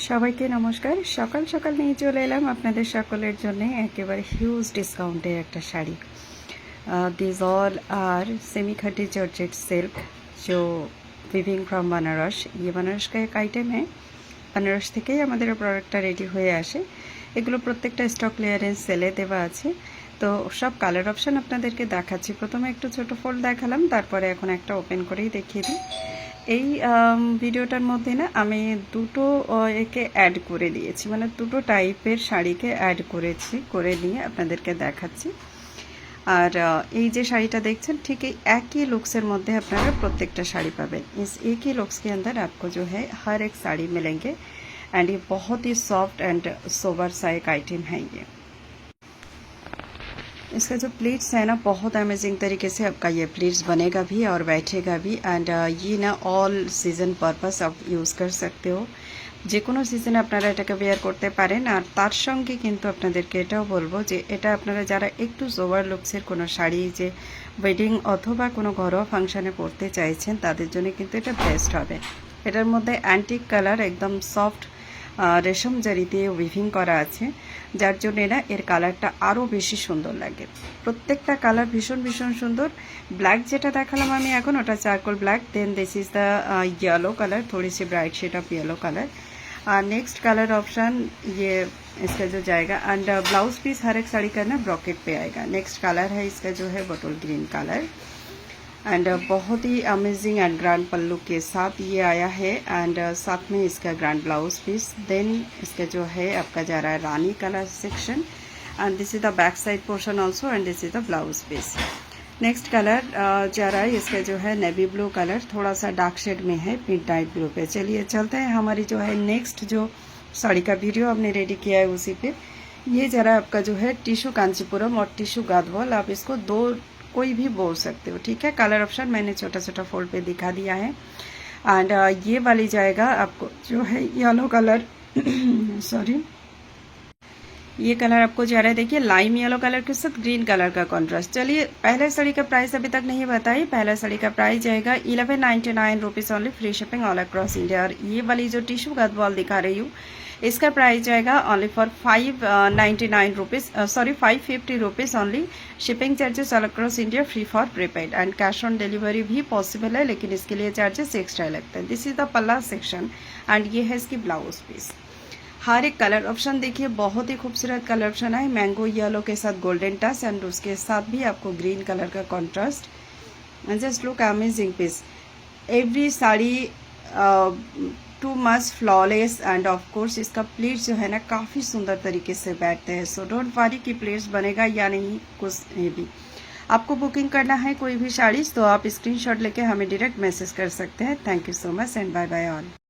সবাইকে নমস্কার। সকাল সকাল নিয়ে চলে এলাম আপনাদের সকলের জন্য একেবারে হিউজ ডিসকাউন্টের একটা sari. This all are semi खट्टी जॉर्जेट सिल्क जो विविंग फ्रॉम बनारस। ये बनारस का एक आइटम है। बनारस থেকেই আমাদের প্রোডাক্টটা রেডি হয়ে আসে। এগুলো প্রত্যেকটা স্টক ক্লিয়ারেন্স সেলে দেওয়া আছে। তো সব কালার অপশন আপনাদেরকে দেখাচ্ছি। প্রথমে একটু ছোট ফোল্ড দেখালাম, তারপরে এখন একটা ওপেন করেই দেখিয়ে দিই। এই ভিডিওটার মধ্যে না আমি দুটো একে অ্যাড করে দিয়েছি, মানে দুটো টাইপের শাড়িকে অ্যাড করেছি, করে নিয়ে আপনাদেরকে দেখাচ্ছি। আর এই যে শাড়িটা দেখছেন ঠিক এই একই लुक्सের মধ্যে আপনারা প্রত্যেকটা শাড়ি পাবেন। इस एक ही लुक्स के अंदर आपको जो है हर एक साड़ी मिलेंगे एंड ये बहुत ही सॉफ्ट एंड सोबर सा एक आइटम है। ये इसका जो प्लीट्स है ना बहुत अमेजिंग तरीके से आपका ये प्लीट्स बनेगा भी और बैठेगा भी एंड ये ना ऑल सीजन पर्पस आप यूज़ कर सकते हो। যে কোনো সিজনে আপনারা এটাকে ওয়্যার করতে পারেন। আর তার সঙ্গে কিন্তু আপনাদেরকে এটাও বলবো যে এটা আপনারা যারা একটু সোবার লুকসের কোনো শাড়ি যে ওয়েডিং অথবা কোনো ঘরোয়া ফাংশানে পরতে চাইছেন তাদের জন্য কিন্তু এটা বেস্ট হবে। এটার মধ্যে অ্যান্টিক কালার একদম সফট রেশম জারি দিয়ে উইভিং করা আছে, যার জন্য না এর কালারটা আরও বেশি সুন্দর লাগে। প্রত্যেকটা কালার ভীষণ ভীষণ সুন্দর। ब्लैक যেটা দেখালাম আমি এখন ওটা charcoal black, then this is the yellow colour, थोड़ी सी bright shade of yellow colour. Next colour option ये इसका जो जाएगा एंड ब्लाउज पीस हर एक साड़ी का ना ब्रॉकेट पे आएगा। नेक्स्ट कलर है इसका जो है बटल ग्रीन कलर एंड बहुत ही अमेजिंग एंड ग्रैंड पल्लू के साथ ये आया है एंड साथ में इसका ग्रैंड ब्लाउज पीस। देन इसका जो है आपका जा रहा है rani colour section and this is the back side portion also and this is the blouse piece. Next colour जा रहा है इसका जो है नेवी ब्लू कलर, थोड़ा सा डार्क शेड में है पिंक टाइप ब्लू पे। चलिए चलते हैं हमारी जो है नेक्स्ट जो साड़ी का वीडियो हमने रेडी किया है उसी पे। ये जरा आपका जो है टिशू कांचीपुरम और टिशू गादवाल, आप इसको दो कोई भी बोल सकते हो, ठीक है। कलर ऑप्शन मैंने छोटा छोटा फोल्ड पे दिखा दिया है एंड ये वाली जाएगा आपको जो है येलो कलर सॉरी ये कलर आपको जा रहा है, देखिए लाइम येलो कलर के साथ ग्रीन कलर का कॉन्ट्रास्ट। चलिए पहले साड़ी का प्राइस अभी तक नहीं बताई। पहला साड़ी का प्राइस जाएगा 1199 rupees only, free shipping all across India. और ये वाली जो टिशू गदवाल दिखा रही हूँ इसका प्राइस जाएगा only for 599 rupees, sorry 550 rupees only. Shipping charges all across India, free for prepaid and cash on delivery भी पॉसिबल है, लेकिन इसके लिए चार्जेस एक्स्ट्रा लगते हैं। दिस इज़ द पल्ला सेक्शन एंड ये है इसकी ब्लाउज पीस। हर एक कलर ऑप्शन देखिए बहुत ही खूबसूरत कलर ऑप्शन है। मैंगो येलो के साथ गोल्डन टच एंड उसके साथ भी आपको ग्रीन कलर का contrast and just look amazing piece. Every sari too much flawless and of course इसका प्लेट्स जो है ना काफ़ी सुंदर तरीके से बैठते हैं। सो डोंट वरी कि प्लेट्स बनेगा या नहीं, कुछ नहीं भी। आपको बुकिंग करना है कोई भी साड़ी तो आप स्क्रीनशॉट लेके हमें डायरेक्ट मैसेज कर सकते हैं। Thank you so much and bye bye all.